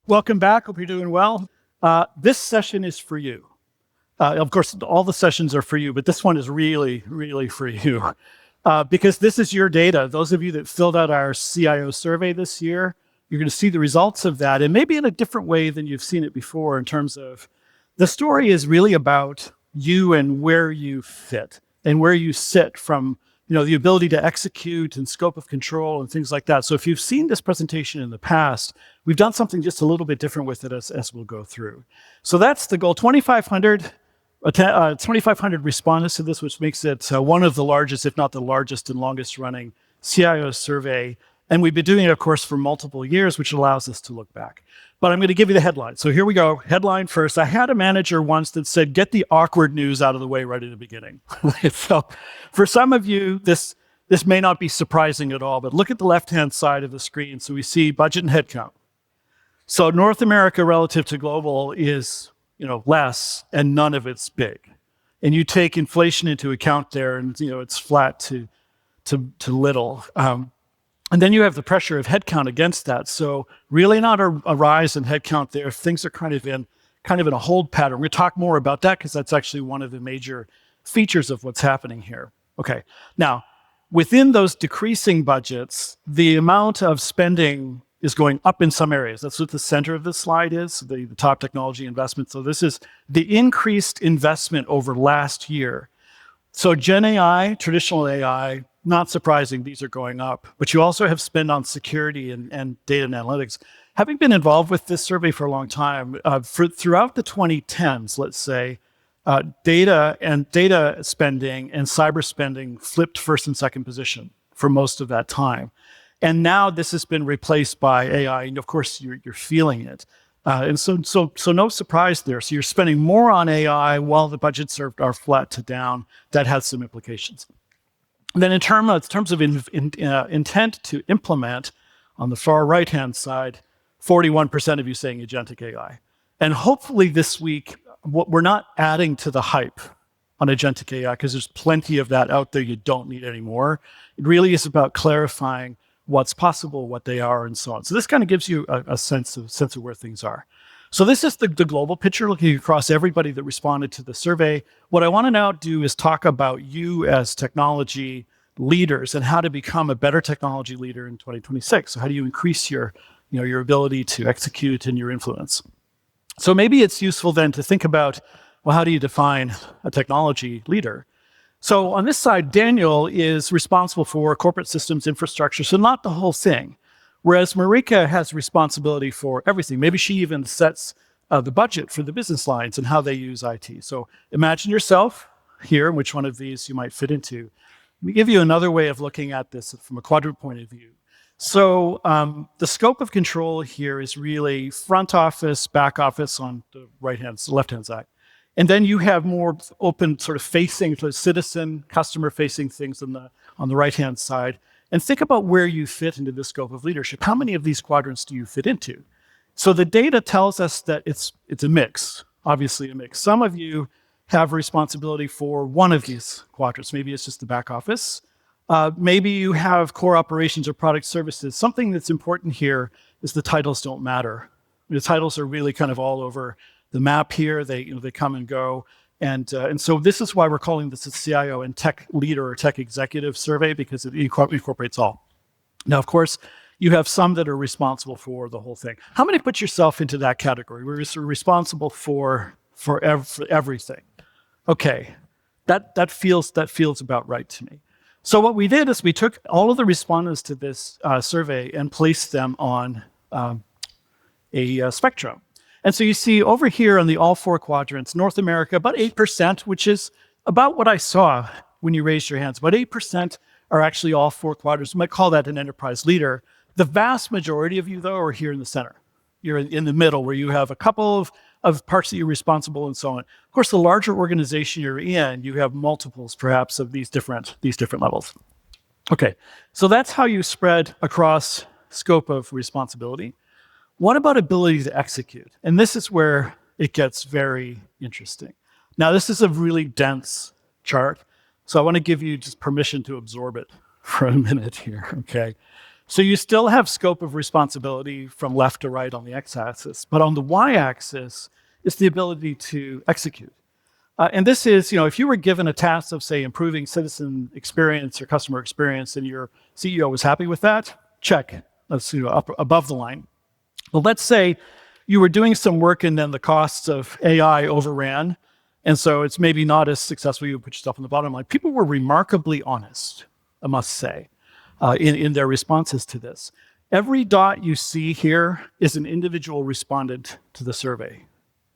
Welcome back. Hope you're doing well. This session is for you. Of course, all the sessions are for you, but this one is really, really for you because this is your data. Those of you that filled out our CIO survey this year, you're going to see the results of that, and maybe in a different way than you've seen it before in terms of the story is really about you and where you fit and where you sit from the ability to execute and scope of control and things like that. So if you've seen this presentation in the past, we've done something just a little bit different with it as we'll go through. So that's the goal. 2,500 respondents to this, which makes it one of the largest, if not the largest and longest running CIO survey. And we've been doing it, of course, for multiple years, which allows us to look back. But I'm going to give you the headline. So here we go. Headline first. I had a manager once that said, get the awkward news out of the way right at the beginning. So for some of you, this may not be surprising at all, but look at the left-hand side of the screen. So we see budget and headcount. So North America relative to global is less, and none of it's big. And you take inflation into account there, and it's flat to little. And then you have the pressure of headcount against that. So really not a rise in headcount there. Things are kind of in a hold pattern. We're going to talk more about that because that's actually one of the major features of what's happening here. Okay, now within those decreasing budgets, the amount of spending is going up in some areas. That's what the center of the slide is, the top technology investment. So this is the increased investment over last year. So Gen AI, traditional AI, not surprising, these are going up. But you also have spend on security and data and analytics. Having been involved with this survey for a long time, throughout the 2010s, let's say, data spending and cyber spending flipped first and second position for most of that time. And now this has been replaced by AI, and of course you're feeling it. And so no surprise there. So you're spending more on AI while the budgets are flat to down. That has some implications. And then in terms of intent to implement, on the far right-hand side, 41% of you saying agentic AI. And hopefully this week, we're not adding to the hype on agentic AI because there's plenty of that out there you don't need anymore. It really is about clarifying what's possible, what they are, and so on. So this kind of gives you a sense of where things are. So this is the global picture looking across everybody that responded to the survey. What I want to now do is talk about you as technology leaders and how to become a better technology leader in 2026. So how do you increase your ability to execute and your influence? So maybe it's useful then to think about, well, how do you define a technology leader? So on this side, Daniel is responsible for corporate systems infrastructure, so not the whole thing. Whereas Marika has responsibility for everything. Maybe she even sets the budget for the business lines and how they use IT. So imagine yourself here, which one of these you might fit into. Let me give you another way of looking at this from a quadrant point of view. So the scope of control here is really front office, back office on the left-hand side. And then you have more open sort of facing to citizen, customer-facing things on the right-hand side. And think about where you fit into the scope of leadership. How many of these quadrants do you fit into? So the data tells us that it's a mix, obviously a mix. Some of you have responsibility for one of these quadrants. Maybe it's just the back office. Maybe you have core operations or product services. Something that's important here is the titles don't matter. The titles are really kind of all over the map here. They come and go. And so this is why we're calling this a CIO and tech leader or tech executive survey, because it incorporates all. Now, of course, you have some that are responsible for the whole thing. How many put yourself into that category? We're responsible for everything. Okay, that feels about right to me. So what we did is we took all of the respondents to this survey and placed them on a spectrum. And so you see over here on the all four quadrants, North America, about 8%, which is about what I saw when you raised your hands. About 8% are actually all four quadrants. You might call that an enterprise leader. The vast majority of you, though, are here in the center. You're in the middle where you have a couple of parts that you're responsible and so on. Of course, the larger organization you're in, you have multiples, perhaps, of these different levels. Okay, so that's how you spread across scope of responsibility. What about ability to execute? And this is where it gets very interesting. Now, this is a really dense chart, so I want to give you just permission to absorb it for a minute here, okay? So you still have scope of responsibility from left to right on the x-axis, but on the y-axis is the ability to execute. And this is, if you were given a task of, say, improving citizen experience or customer experience, and your CEO was happy with that, check. That's up above the line. But let's say you were doing some work and then the costs of AI overran, and so it's maybe not as successful. You put yourself on the bottom line. People were remarkably honest, I must say, in their responses to this. Every dot you see here is an individual respondent to the survey.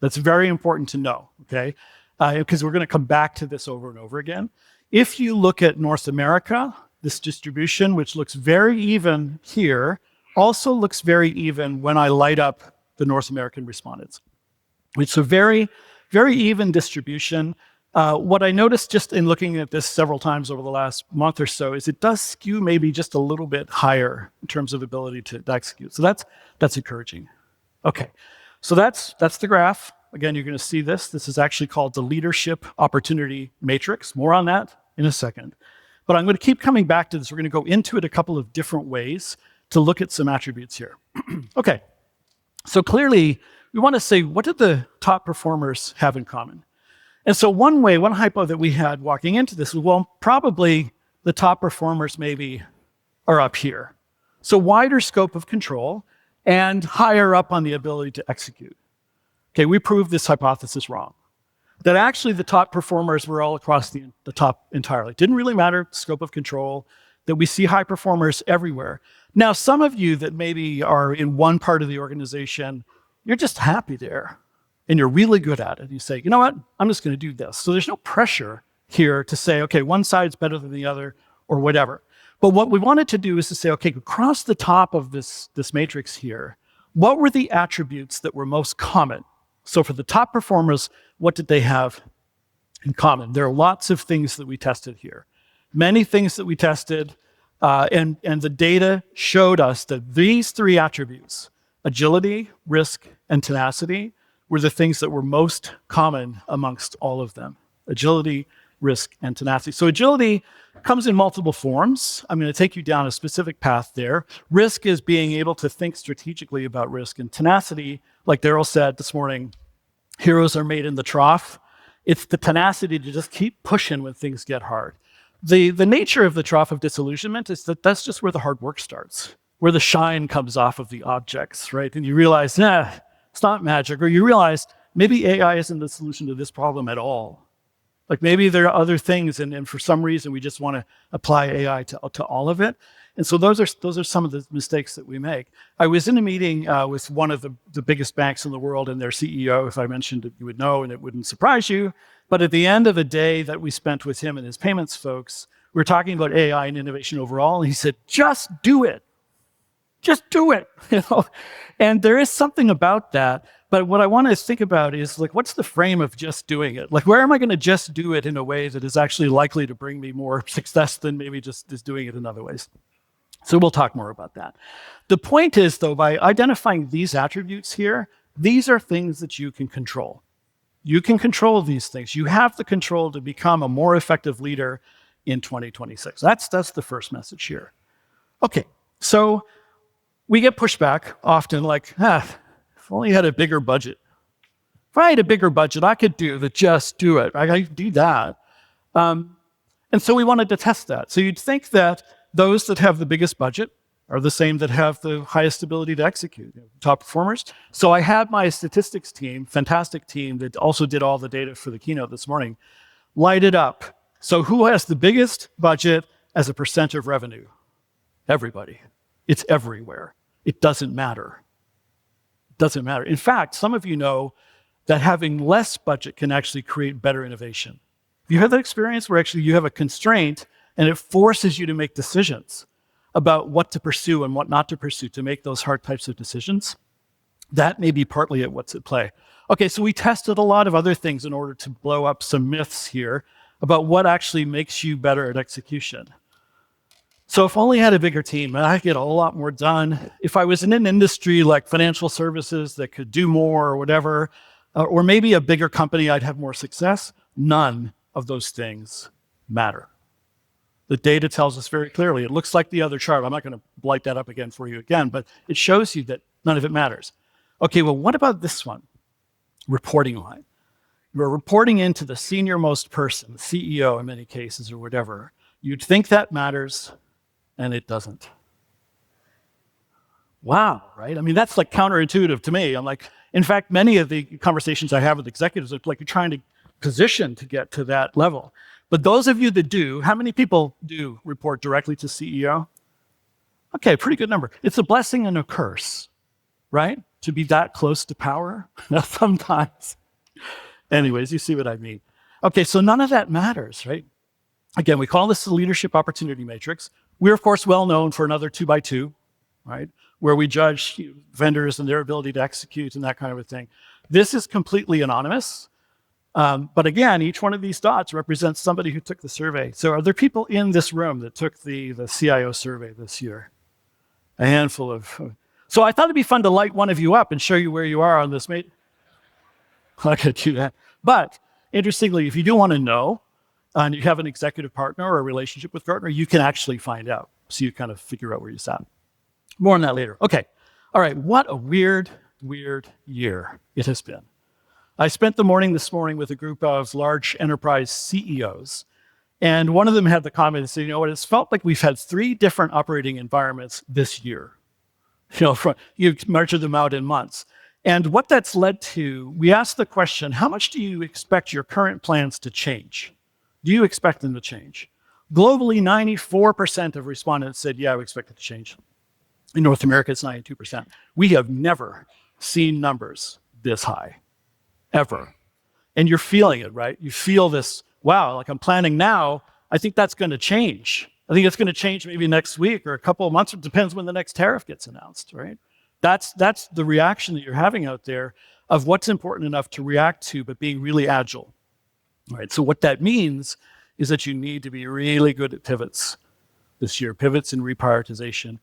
That's very important to know, okay? Because we're going to come back to this over and over again. If you look at North America, this distribution, which looks very even here, also looks very even when I light up the North American respondents. It's a very, very even distribution. What I noticed just in looking at this several times over the last month or so is it does skew maybe just a little bit higher in terms of ability to execute. So that's encouraging. Okay, so that's the graph. Again, you're going to see this. This is actually called the Leadership Opportunity Matrix. More on that in a second. But I'm going to keep coming back to this. We're going to go into it a couple of different ways to look at some attributes here. Okay, so clearly, we want to say, what did the top performers have in common? And so one hypo that we had walking into this was, well, probably the top performers maybe are up here. So wider scope of control and higher up on the ability to execute. Okay, we proved this hypothesis wrong. That actually the top performers were all across the top entirely. Didn't really matter, scope of control, that we see high performers everywhere. Now, some of you that maybe are in one part of the organization, you're just happy there and you're really good at it. You say, you know what, I'm just going to do this. So there's no pressure here to say, okay, one side's better than the other or whatever. But what we wanted to do is to say, okay, across the top of this matrix here, what were the attributes that were most common? So for the top performers, what did they have in common? There are lots of things that we tested here. Many things that we tested, and the data showed us that these three attributes, agility, risk, and tenacity, were the things that were most common amongst all of them. Agility, risk, and tenacity. So agility comes in multiple forms. I'm going to take you down a specific path there. Risk is being able to think strategically about risk, and tenacity, like Daryl said this morning, heroes are made in the trough. It's the tenacity to just keep pushing when things get hard. The nature of the trough of disillusionment is that that's just where the hard work starts, where the shine comes off of the objects, right? And you realize, it's not magic, or you realize maybe AI isn't the solution to this problem at all. Like maybe there are other things, and for some reason we just want to apply AI to all of it. And so those are some of the mistakes that we make. I was in a meeting with one of the biggest banks in the world and their CEO. If I mentioned it, you would know, and it wouldn't surprise you. But at the end of a day that we spent with him and his payments folks, we were talking about AI and innovation overall, and he said, just do it. Just do it. And there is something about that. But what I want to think about is, like, what's the frame of just doing it? Like, where am I going to just do it in a way that is actually likely to bring me more success than maybe just doing it in other ways? So we'll talk more about that. The point is, though, by identifying these attributes here, these are things that you can control. You can control these things. You have the control to become a more effective leader in 2026. That's the first message here. Okay, so we get pushback often like, if I only had a bigger budget. If I had a bigger budget, I could just do it. I could do that. And so we wanted to test that. So you'd think that those that have the biggest budget are the same that have the highest ability to execute, top performers. So I had my statistics team, fantastic team that also did all the data for the keynote this morning, light it up. So who has the biggest budget as a percent of revenue? Everybody. It's everywhere. It doesn't matter. It doesn't matter. In fact, some of you know that having less budget can actually create better innovation. Have you had that experience where actually you have a constraint and it forces you to make decisions about what to pursue and what not to pursue to make those hard types of decisions? That may be partly at what's at play. Okay, so we tested a lot of other things in order to blow up some myths here about what actually makes you better at execution. So if only I had a bigger team, I'd get a whole lot more done. If I was in an industry like financial services that could do more or whatever, or maybe a bigger company, I'd have more success. None of those things matter. The data tells us very clearly. It looks like the other chart. I'm not going to blight that up again for you again, but it shows you that none of it matters. Okay, well, what about this one? Reporting line. You're reporting into the senior most person, the CEO in many cases or whatever. You'd think that matters, and it doesn't. Wow, right? I mean, that's like counterintuitive to me. I'm like, in fact, many of the conversations I have with executives are like you're trying to position to get to that level. But those of you that do, how many people do report directly to CEO? Okay, pretty good number. It's a blessing and a curse, right? To be that close to power sometimes. Anyways, you see what I mean. Okay, so none of that matters, right? Again, we call this the leadership opportunity matrix. We're, of course, well known for another 2x2, right? Where we judge vendors and their ability to execute and that kind of a thing. This is completely anonymous. But again, each one of these dots represents somebody who took the survey. So are there people in this room that took the CIO survey this year? A handful of. So I thought it'd be fun to light one of you up and show you where you are on this. I could do that. But interestingly, if you do want to know, and you have an executive partner or a relationship with Gartner, you can actually find out. So you kind of figure out where you sat. More on that later. Okay. All right. What a weird year it has been. I spent the morning this morning with a group of large enterprise CEOs, and one of them had the comment and said, you know what, it's felt like we've had 3 different operating environments this year. You measure them out in months. And what that's led to, we asked the question, how much do you expect your current plans to change? Do you expect them to change? Globally, 94% of respondents said, yeah, we expect it to change. In North America, it's 92%. We have never seen numbers this high. Ever. And you're feeling it, right? You feel this, wow, like I'm planning now, I think that's going to change. I think it's going to change maybe next week or a couple of months. It depends when the next tariff gets announced, right? That's the reaction that you're having out there of what's important enough to react to, but being really agile. All right, so what that means is that you need to be really good at pivots this year, pivots and reprioritization.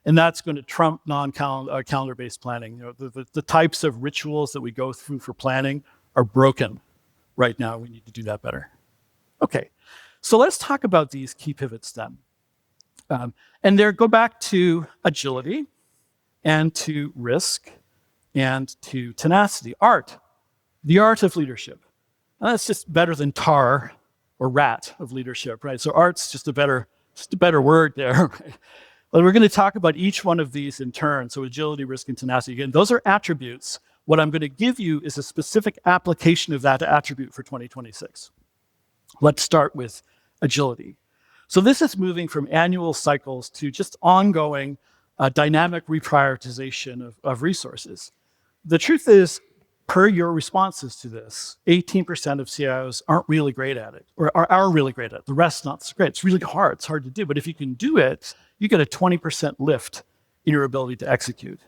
And that's going to trump calendar-based planning. You know, the types of rituals that we go through for planning are broken right now. We need to do that better. Okay, so let's talk about these key pivots then. And there, go back to agility and to risk and to tenacity. A.R.T, the art of leadership. And that's just better than tar or rat of leadership, right? So A.R.T's just a better word there. Right? But we're going to talk about each one of these in turn. So agility, risk, and tenacity. Again, those are attributes. What I'm going to give you is a specific application of that attribute for 2026. Let's start with agility. So this is moving from annual cycles to just ongoing dynamic reprioritization of resources. The truth is, per your responses to this, 18% of CIOs aren't really great at it, or are really great at it. The rest not so great. It's really hard. It's hard to do. But if you can do it, you get a 20% lift in your ability to execute.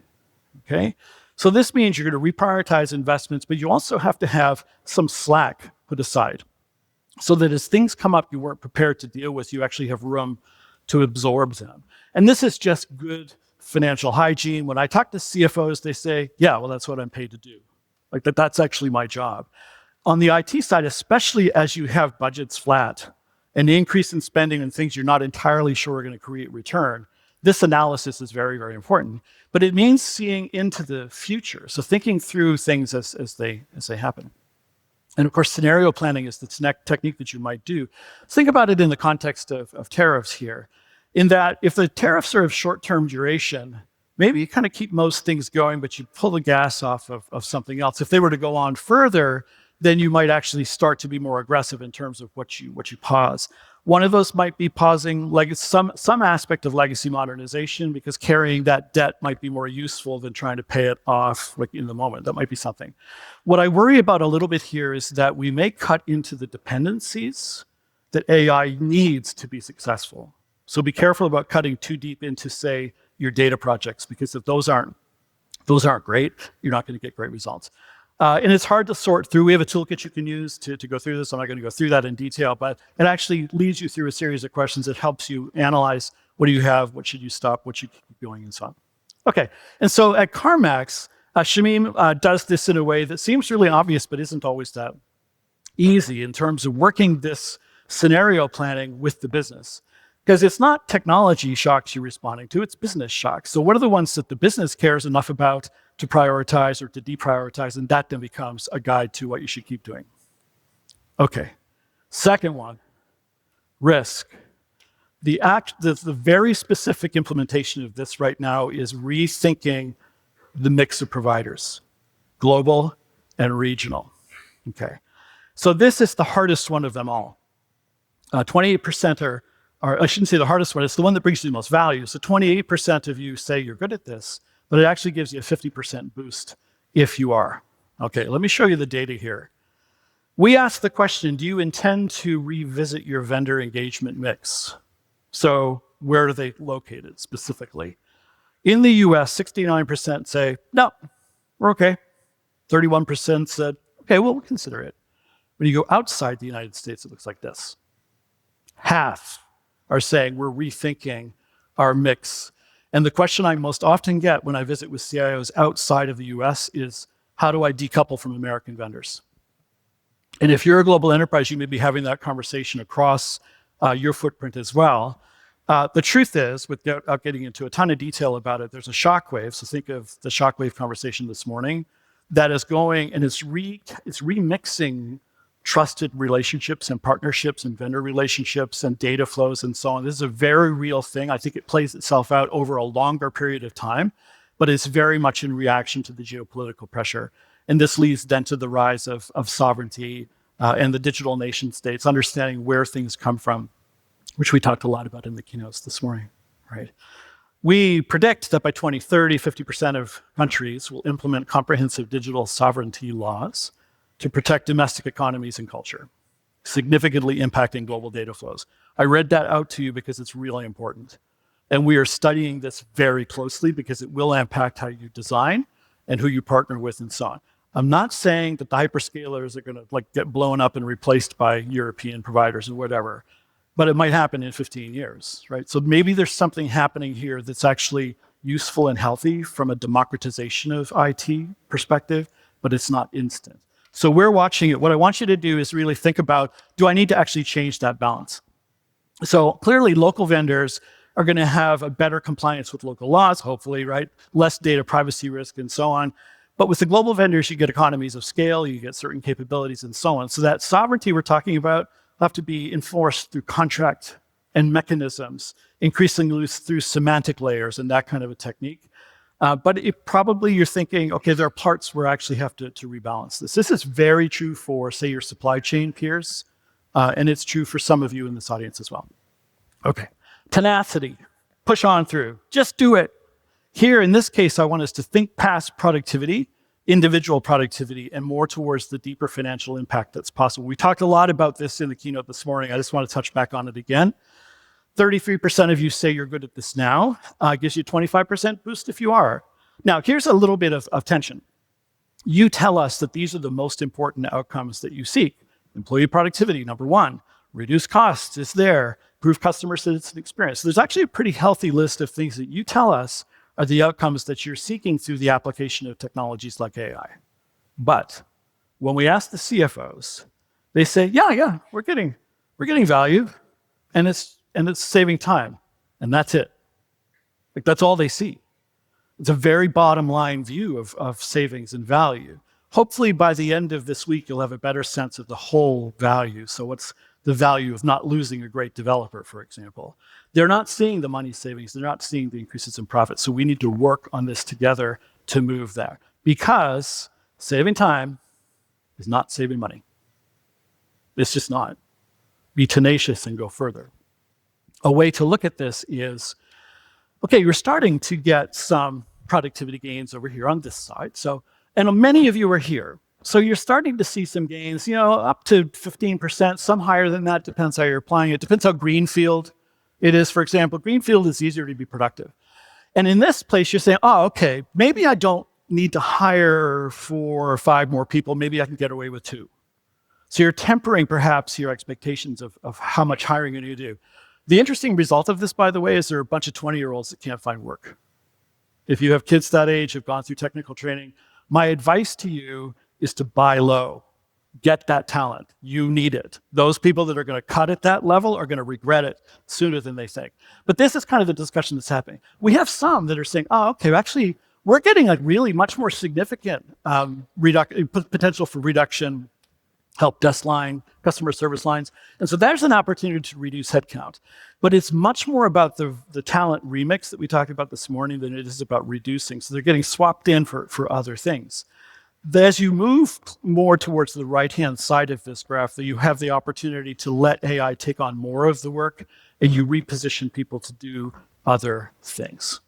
Okay? So this means you're going to reprioritize investments, but you also have to have some slack put aside so that as things come up you weren't prepared to deal with, you actually have room to absorb them. And this is just good financial hygiene. When I talk to CFOs, they say, yeah, well, that's what I'm paid to do. Like that's actually my job. On the IT side, especially as you have budgets flat and the increase in spending and things you're not entirely sure are going to create return, this analysis is very, very important. But it means seeing into the future. So thinking through things as they happen. And of course, scenario planning is the technique that you might do. Think about it in the context of tariffs here, in that if the tariffs are of short-term duration, maybe you kind of keep most things going, but you pull the gas off of something else. If they were to go on further, then you might actually start to be more aggressive in terms of what you pause. One of those might be pausing some aspect of legacy modernization, because carrying that debt might be more useful than trying to pay it off like in the moment. That might be something. What I worry about a little bit here is that we may cut into the dependencies that AI needs to be successful. So be careful about cutting too deep into, say, your data projects, because if those aren't great, you're not going to get great results. And it's hard to sort through. We have a toolkit you can use to go through this. I'm not going to go through that in detail, but it actually leads you through a series of questions that helps you analyze what do you have, what should you stop, what should keep going, and so on. Okay, and so at CarMax, Shamim does this in a way that seems really obvious, but isn't always that easy in terms of working this scenario planning with the business. Because it's not technology shocks you're responding to, it's business shocks. So what are the ones that the business cares enough about to prioritize or to deprioritize, and that then becomes a guide to what you should keep doing. Okay, second one, risk. The very specific implementation of this right now is rethinking the mix of providers, global and regional. Okay, so this is the hardest one of them all. 28% are, I shouldn't say the hardest one, it's the one that brings you the most value. So 28% of you say you're good at this, but it actually gives you a 50% boost if you are. Okay, let me show you the data here. We asked the question, do you intend to revisit your vendor engagement mix? So where are they located specifically? In the US, 69% say, no, we're okay. 31% said, okay, well, we'll consider it. When you go outside the United States, it looks like this. Half are saying we're rethinking our mix. And the question I most often get when I visit with CIOs outside of the US is, how do I decouple from American vendors? And if you're a global enterprise, you may be having that conversation across your footprint as well. The truth is, without getting into a ton of detail about it, there's a shockwave. So think of the shockwave conversation this morning that is going and it's remixing trusted relationships and partnerships and vendor relationships and data flows and so on. This is a very real thing. I think it plays itself out over a longer period of time, but it's very much in reaction to the geopolitical pressure. And this leads then to the rise of sovereignty and the digital nation states, understanding where things come from, which we talked a lot about in the keynotes this morning, right? We predict that by 2030, 50% of countries will implement comprehensive digital sovereignty laws to protect domestic economies and culture, significantly impacting global data flows. I read that out to you because it's really important. And we are studying this very closely because it will impact how you design and who you partner with and so on. I'm not saying that the hyperscalers are going to get blown up and replaced by European providers or whatever, but it might happen in 15 years, right? So maybe there's something happening here that's actually useful and healthy from a democratization of IT perspective, but it's not instant. So we're watching it. What I want you to do is really think about, do I need to actually change that balance? So clearly local vendors are going to have a better compliance with local laws, hopefully, right? Less data privacy risk and so on. But with the global vendors, you get economies of scale, you get certain capabilities and so on. So that sovereignty we're talking about will have to be enforced through contract and mechanisms, increasingly through semantic layers and that kind of a technique. But probably you're thinking, okay, there are parts where I actually have to rebalance this. This is very true for, say, your supply chain peers, and it's true for some of you in this audience as well. Okay, tenacity, push on through, just do it. Here, in this case, I want us to think past productivity, individual productivity, and more towards the deeper financial impact that's possible. We talked a lot about this in the keynote this morning. I just want to touch back on it again. 33% of you say you're good at this now. Gives you a 25% boost if you are. Now, here's a little bit of tension. You tell us that these are the most important outcomes that you seek. Employee productivity, number one. Reduce costs is there. Improve customer citizen experience. So there's actually a pretty healthy list of things that you tell us are the outcomes that you're seeking through the application of technologies like AI. But when we ask the CFOs, they say, yeah, we're getting value, and it's saving time, and that's it. That's all they see. It's a very bottom line view of savings and value. Hopefully by the end of this week, you'll have a better sense of the whole value. So what's the value of not losing a great developer, for example? They're not seeing the money savings. They're not seeing the increases in profit. So we need to work on this together to move there, because saving time is not saving money. It's just not. Be tenacious and go further. A way to look at this is, okay, you're starting to get some productivity gains over here on this side. So, and many of you are here. So you're starting to see some gains, up to 15%, some higher than that, depends how you're applying it. Depends how greenfield it is. For example, greenfield is easier to be productive. And in this place, you're saying, oh, okay, maybe I don't need to hire 4 or 5 more people. Maybe I can get away with 2. So you're tempering perhaps your expectations of how much hiring you're going to do. The interesting result of this, by the way, is there are a bunch of 20-year-olds that can't find work. If you have kids that age, have gone through technical training, my advice to you is to buy low. Get that talent. You need it. Those people that are going to cut at that level are going to regret it sooner than they think. But this is kind of the discussion that's happening. We have some that are saying, oh, okay, actually, we're getting a really much more significant potential for reduction, help desk line, customer service lines. And so there's an opportunity to reduce headcount. But it's much more about the talent remix that we talked about this morning than it is about reducing. So they're getting swapped in for other things. As you move more towards the right-hand side of this graph, you have the opportunity to let AI take on more of the work, and you reposition people to do other things.